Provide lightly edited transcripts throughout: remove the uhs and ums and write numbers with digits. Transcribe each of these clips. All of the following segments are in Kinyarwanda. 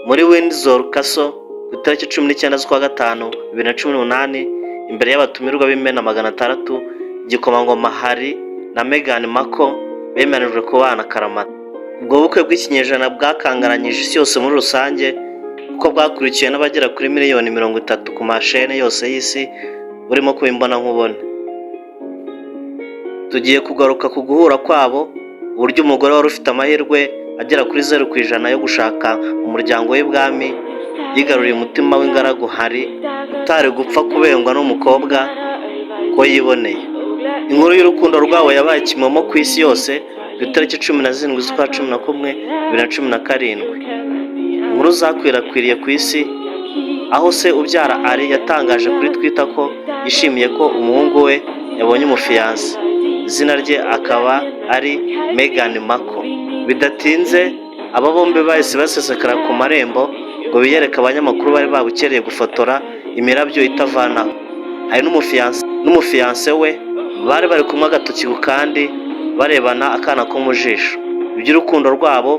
muri Windsor Castle ku itariki 19 z'ukwa gatanu 2018 imbere y'abatumirwa b'imena 600 igikomangoma Harry na Meghan Markle bemeranijwe kubana karamata. Ubwo bukwe bw'ikinyejana bwakangaranyije isi yose muri rusange kuko bwakurikiwe n'abagera kuri miliyoni 30 ku mashene yose y'isi burimo kubimbona nkubone. Tugiye kugaruka ku guhura kwabo, uburyo umugore wari ufite amahirwe agera kuri 0% yo gushaka umuryango w'ibwami yigaruriye umutima w'ingaragu Harry utari gupfa kubengwa n'umukobwa ko yiboneye. Inkuru y'urukundo rwabo yabaye kimomo ku isi yose ku itariki 17 z'ukwa 11 2017. Inkuru zakwirakwiriye ku isi aho se ubyara Harry yatangaje kuri Twitter ko yishimiye ko umuhungu we yabonye umufiyanse, izina rye akaba ari Meghan Markle. Bidatinze aba bombi bahise basesekara ku marembo ngo biyereke abanyamakuru bari babukereye gufotora imirabyo itavanaho. Hari n'umufiyanse we bari bari kumwe agatoki kandi barebana akana ko mu jisho. Iby'urukundo rwabo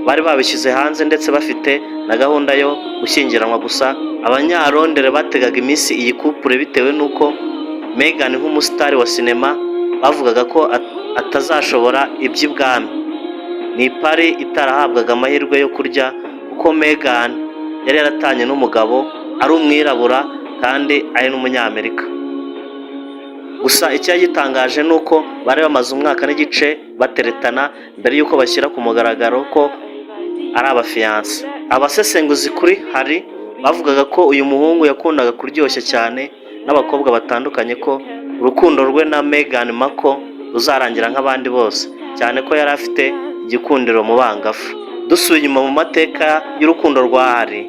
bari babishyize hanze ndetse bafite na gahunda yo gushyingiranwa, gusa abanyarondere bategaga iminsi iyi couple bitewe n'uko Meghan nk'umusitari wa sinema bavugaga ko atazashobora iby'ibwami. Ni pari itarahabwaga amahirwe yo kurya kuko Meghan yari yaratanye n'umugabo ari umwirabura kandi ari n'umunyamerika. Gusa icyari gitangaje nuko bari bamaze umwaka n'igice bateretana mbere y'uko bashyira ku mugaragaro ko ari abafiyanse. Abasesenguzi kuri Harry bavugaga ko uyu muhungu yakundaga kuryoshya cyane n'abakobwa batandukanye, ko urukundo rwe na Meghan Markle ruzarangira nk'abandi bose, cyane ko yari afite igikundiro mu bangafu. Dusubiye inyuma mu mateka y'urukundo rwa Harry,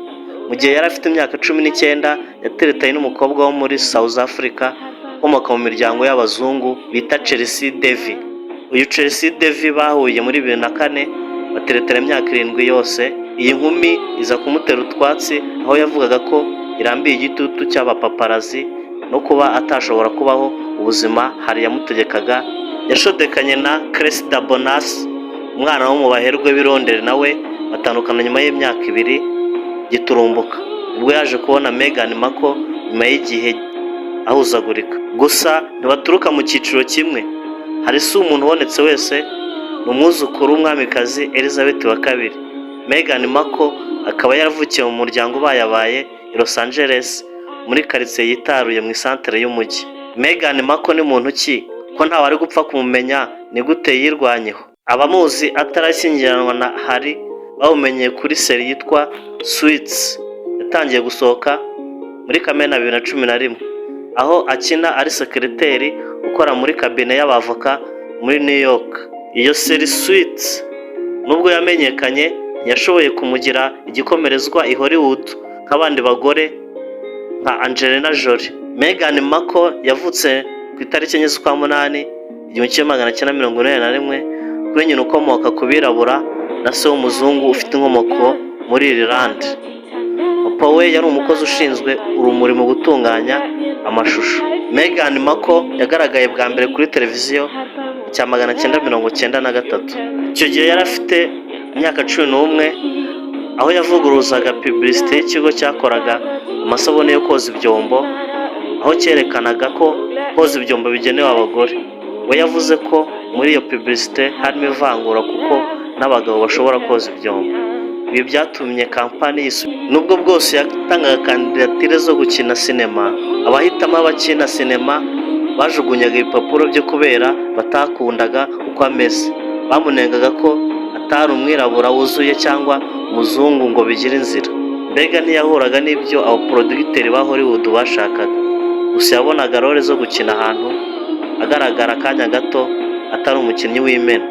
mu gihe yari afite imyaka 19 yateretanye n'umukobwa wo muri South Africa ukomoka mu miryango y'abazungu bita Chelsea Devy. Uyu Chelsea Devy bahuye muri 2004 bateretera imyaka 7 yose. Iyi nkumi iza kumutera utwatsi aho yavugaga ko irambiye igitutu cy'abapaparazi no kuba atashobora kubaho ubuzima Harry yamutegekaga. Yashodekanye na Cressida Bonas, umwana wo mu baherwe b'irondere, nawe batandukana nyuma y'imyaka 2 giturumbuka ubwo yaje kubona Meghan Markle nyuma y'igihe ahuzagurika. Gusa ntibaturuka mu cyiciro kimwe. Hari si umuntu ubonetse wese ni umwuzukuru w'umwamikazi Elizabeth wa II. Meghan Markle akaba yaravukiye mu muryango ubayabaye i Los Angeles muri quartier yitaruye mu isantere y'umujyi. Meghan Markle ni muntu ki ko ntawe ari gupfa kumumenya? Ni gute yirwanyeho? Abamuzi atarashyingiranwa na Harry bawumenyeye kuri seri yitwa Suits yatangiye gusohoka muri Kamena 2011, aho akina ari sekreteri ukora muri kabine y'abavoka muri New York. Iyo seri Suits nubwo yamenyekanye ntiyashoboye kumugira igikomerezwa i Hollywood nk'abandi bagore nka Angelina Jolie. Meghan Markle yavutse ku itariki 8 z'ukwa 8 1981 kuri nyina ukomoka ku birabura na se w'umuzungu ufite inkomoko muri Ireland. Papa we yari umukozi ushinzwe urumuri mu gutunganya amashusho. Meghan Markle yagaragaye bwa mbere kuri televiziyo cya 1993. Icyo gihe yari afite imyaka 11 aho yavuguruzaga publicité y'ikigo cyakoraga amasabune yo koza ibyombo, aho cyerekanaga ko koza ibyombo bigenewe abagore. We yavuze ko muri iyo publicité harimo ivangura kuko n'abagabo bashobora koza ibyombo. Ibi byatumye kampani nubwo bwose yatangaga kandidatire zo gukina sinema, abahitamo abakina sinema bajugunyaga ibipapuro byo kubera batakundaga uko ameze. Bamunengaga ko atari umwirabura wuzuye cyangwa umuzungu ngo bigire inzira. Mbega ntiyahuraga n'ibyo abo producteurs ba Hollywood bashakaga. Gusa yabonaga role zo gukina ahantu agaragara akanya gato atari umukinnyi w'imena.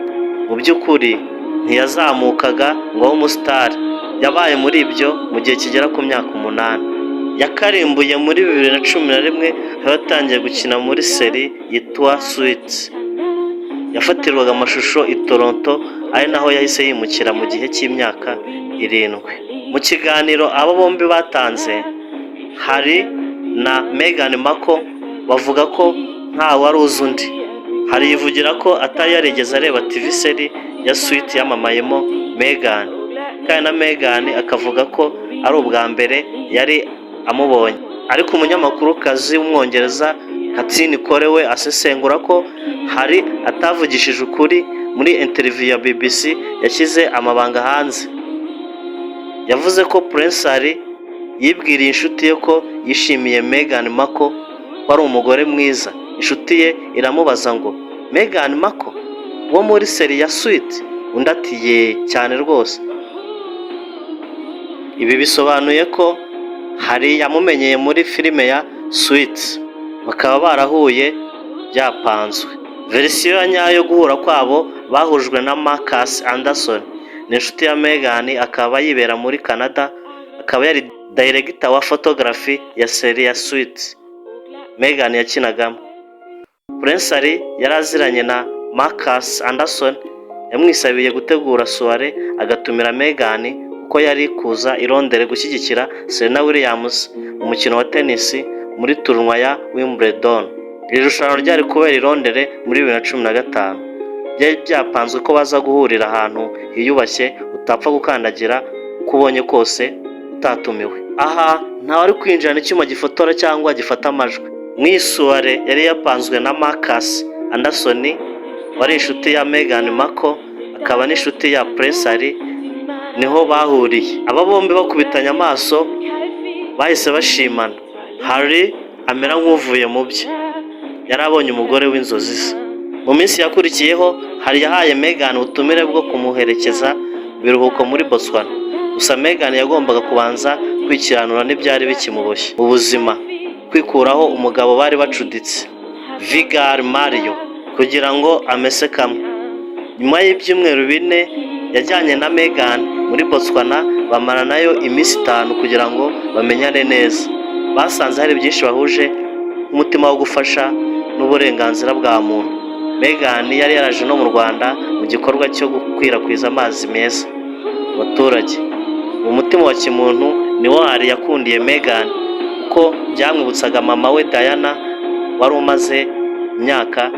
Mu by'ukuri ntiyazamukaga ngo abe umusitari. Yabaye muri ibyo mu gihe kigera ku myaka 8. Yakarimbuye muri 2011 aho yatangiye gukina muri seri yitwa Suits. Yafatirwaga amashusho i Toronto, ari naho yahise yimukira mu gihe cy'imyaka 7. Mu kiganiro abo bombi batanze, Harry na Meghan Markle bavuga ko nta wari uzi undi. Harry yivugira ko atari yarigeze areba TV seri ya Suits yamamayemo Meghan. kandi na Meghan akavuga ko ari ubwa mbere yari amubonye. Ariko umunyamakurukazi w'umwongereza Katrin Cole we asesengura ko Harry atavugishije ukuri muri interview ya BBC yashyize amabanga hanze. Yavuze ko Prince Harry yibwiriye inshuti ye ko yishimiye Meghan Markle ko ari umugore mwiza. Inshuti ye iramubaza ngo Meghan Markle wo muri seri ya Suits? Undi ati ye cyane rwose. Ibi bisobanuye ko Harry yamumenyeye muri filime ya Suits, bakaba barahuye byapanzwe. Verisiyo ya nyayo yo guhura kwabo bahujwe na Marcus Anderson, ni inshuti ya Meghan, akaba yibera muri Canada, akaba yari director wa photography ya seri ya Suits Meghan yakinagamo. Prince Harry yari aziranye na Marcus Anderson, yamwisabiye gutegura soirée agatumira Meghan uko yari kuza i Londres gushyigikira Serena Williams mu mukino wa tennis muri tournoi ya Wimbledon. Iri rushanwa ryari kubera i Londres muri 2015. Byari byapanzwe ko baza guhurira ahantu hiyubashye utapfa gukandagira uko ubonye kose utatumiwe. Aha ntawari kwinjira n'icyuma gifotora cyangwa gifata amajwi. Mu soirée yari yapanzwe na Marcus Anderson wari inshuti ya Meghan Markle akaba n'inshuti ya Prince Harry, niho bahuriye. Aba bombi bakubitanye amaso bahise bashimana. Harry amera nk'uvuye mu bye, yari abonye umugore w'inzozi ze. Mu minsi yakurikiyeho Harry yahaye Meghan ubutumire bwo kumuherekeza biruhuko muri Botswana. Gusa Meghan yagombaga kubanza kwikiranura n'ibyari bikimuboshye ubuzima, kwikuraho umugabo bari bacuditse Vigal Mario kugira ngo amese kamwe. Nyuma y'ibyumweru 4 yajyanye na Meghan muri Botswana, bamara nayo iminsi 5 kugira ngo bamenyane neza. Basanze hari byinshi bahuje, umutima wo gufasha n'uburenganzira bwa muntu. Meghan yari yaraje no mu Rwanda mu gikorwa cyo gukwirakwiza amazi meza mu baturage. Umutima wa kimuntu niwo Harry yakundiye Meghan kuko byamwibutsaga mama we Diana wari umaze imyaka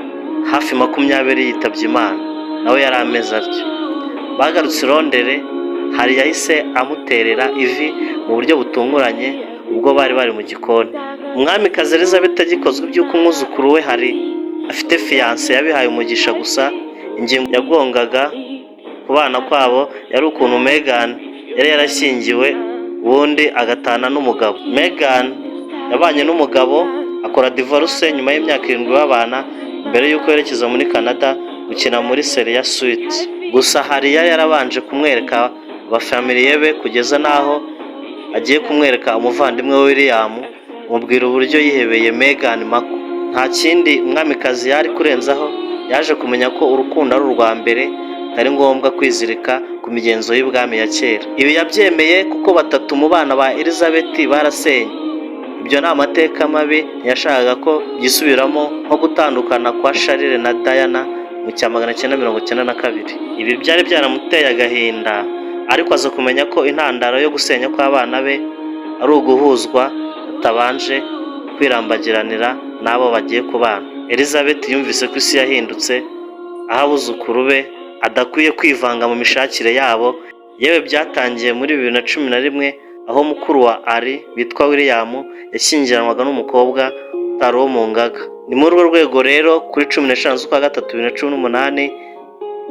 hafi 20 yitabye Imana, nawe yari ameze atyo. Bagarutse i Londres, Harry yahise amuterera ivi mu buryo butunguranye ubwo bari mu gikoni. Umwamikazi Elizabeth agikozwe iby'uko umwuzukuru we Harry afite fiance yabihaye umugisha, gusa ingingo yagongaga ku bana kwabo yari ukuntu Meghan yari yarashyingiwe ubundi agatana n'umugabo. Meghan yabanye n'umugabo akora divorce nyuma y'imyaka 7 babana mbere y'uko yerekeza muri Canada gukina muri seri ya Suits. Gusa Harry yari yarabanje kumwereka abafamiliye be kugeza naho agiye kumwereka umuvandimwe we William, mubwira uburyo yihebeye Meghan Markle. Nta kindi umwamikazi yari kurenzaho, yaje kumenya ko urukundo ari urwa mbere, atari ngombwa kwizirika ku migenzo y'ubwami ya kera. Ibi yabyemeye kuko 3 mu bana ba Elizabeth barasenye. Ibyo ni amateka mabi ntiyashakaga ko byisubiramo, nko gutandukana kwa Charles na Diana mu 1992. Ibi byari byaramuteye agahinda, ariko aza kumenya ko intandaro yo gusenya kw'abana be ari uguhuzwa atabanje kwirambagiranira n'abo bagiye kubana. Elizabeth yumvise ko isi yahindutse, aho abuzukuru be adakwiye kwivanga mu mishakire yabo. Yewe byatangiye muri 2011 aho mukuru wa Harry witwa William yashyingiranwaga n'umukobwa utari wo mu ngaga. Ni muri urwo rwego rero kuri 15 z'ukwa gatatu 2018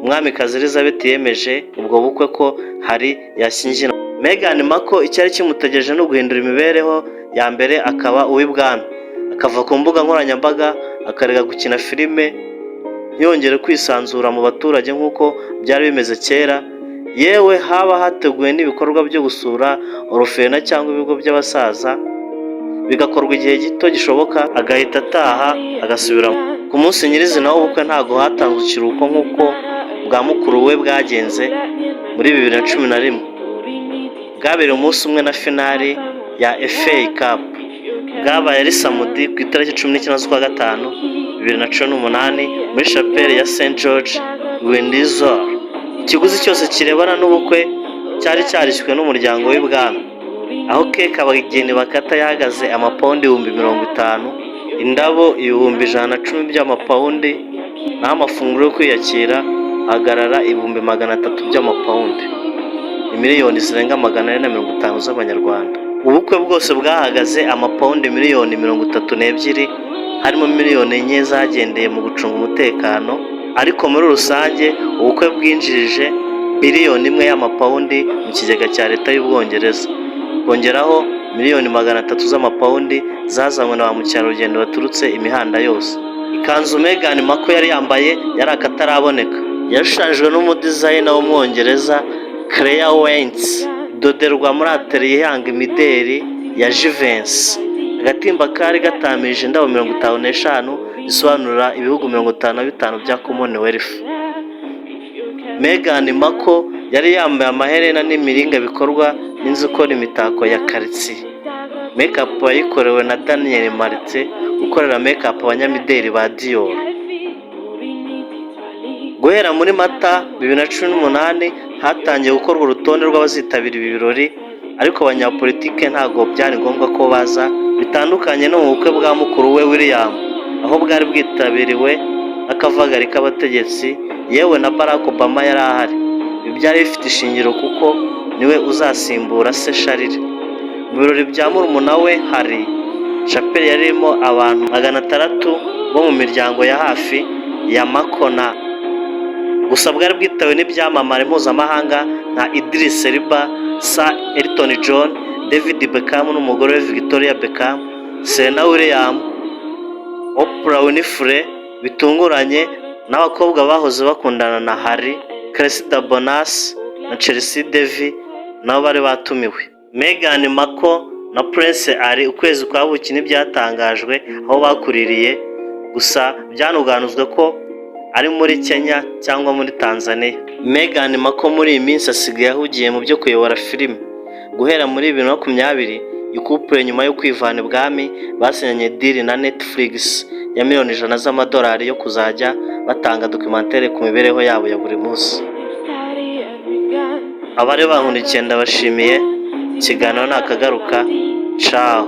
umwamikazi Elizabeth yemeje ubwo bukwe ko Harry yashyingira Meghan Markle. Icyari kimutegereje no guhindura imibereho ya mbere akaba uw'ibwami, akava ku mbuga nkoranyambaga akarega gukina filime, yongere kwisanzura mu baturage nk'uko byari bimeze kera. Yewe haba hateguwe n'ibikorwa byo gusura orufena cyangwa ibigo by'abasaza, bigakorwa igihe gito gishoboka, agahita ataha agasubira. Ku munsi nyirizina w'ubukwe ntago hatanzwe ikiruhuko nk'uko bwa mukuru we bwagenze muri 2011. Bwabereye umunsi umwe na finale ya FA Cup, bwabaye ari samedi ku itariki 19 z'ukwa gatanu 2018 muri chapelle ya St George Windsor. Ikiguzi cyose kirebana n'ubukwe cyari cyarishywe n'umuryango w'ibwami, aho keke abageni bakata yahagaze amapawundi 50,000, indabo 110 by'amapawundi, naho amafunguro yo kwiyakira ahagarara 300 by'amapawundi. miliyoni zirenga 450 z'amanyarwanda. Ubukwe bwose bwahagaze amapawundi miliyoni 32, harimo miliyoni 4 zagendeye mu gucunga umutekano, ariko muri rusange ubukwe bwinjirije biliyoni 1 y'amapawundi mu kigega cya leta y'Ubwongereza, kongeraho miliyoni 300 z'amapawundi zazanywe na ba mukerarugendo baturutse imihanda yose. Ikanzu Meghan Markle yari yambaye yari akataraboneka, yashushanyijwe n'umudizayina w'umwongereza Claire Wentz, doderwa muri atelier ihanga imideri ya Givenchy. Agatimba kari gatamije indabo 55 zisobanura ibihugu 55 bya Commonwealth. Meghan Markle yari yambaye amaherena n'imiringa bikorwa n'inzu ikora imitako ya quartz. Makeup yayikorewe na Daniel Martin ukorera makeup abanyamideli ba Dior. Guhera muri Mata 2018 hatangiye gukorwa urutonde rw'abazitabira ibi birori, ariko abanyapolitike ntago byari ngombwa ko baza, bitandukanye no mu bukwe bwa mukuru we William, aho bwari bwitabiriwe n'akavagari k'abategetsi, yewe na Barack Obama yari ahari. Ibi byari bifite ishingiro kuko niwe uzasimbura se Charles. Mu birori bya murumuna we hari chapelle yarimo abantu 600 bo mu miryango ya hafi ya Makona. Gusa bwari bwitawe n'ibyamamare mpuzamahanga nka Idris Elba, Sir Elton John, David Beckham n'umugore we Victoria Beckham, Serena Williams, Oprah Winfrey, bitunguranye n'abakobwa bahoze bakundana na Harry, Cressida Bonas na Chelsea Devy nabo bari batumiwe. Meghan Markle na Prince Harry ukwezi kwa buki n'ibyatangajwe aho bakuririye, gusa byanuganuzwe ko ari muri Kenya cyangwa muri Tanzania. Meghan Markle muri iyi minsi asigaye ahugiye mu byo kuyobora filime. Guhera muri 2020 ikupure nyuma yo kwivana ibwami basinyanye deal na Netflix ya miliyoni 100 z'amadolari yo kuzajya batanga documentaire ku mibereho yabo ya buri munsi. Abari bahunikiye ndabashimiye, ikiganiro nakagaruka. Ciao.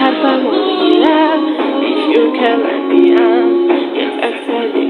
حرفم و میرم if you can let me I'm yes actually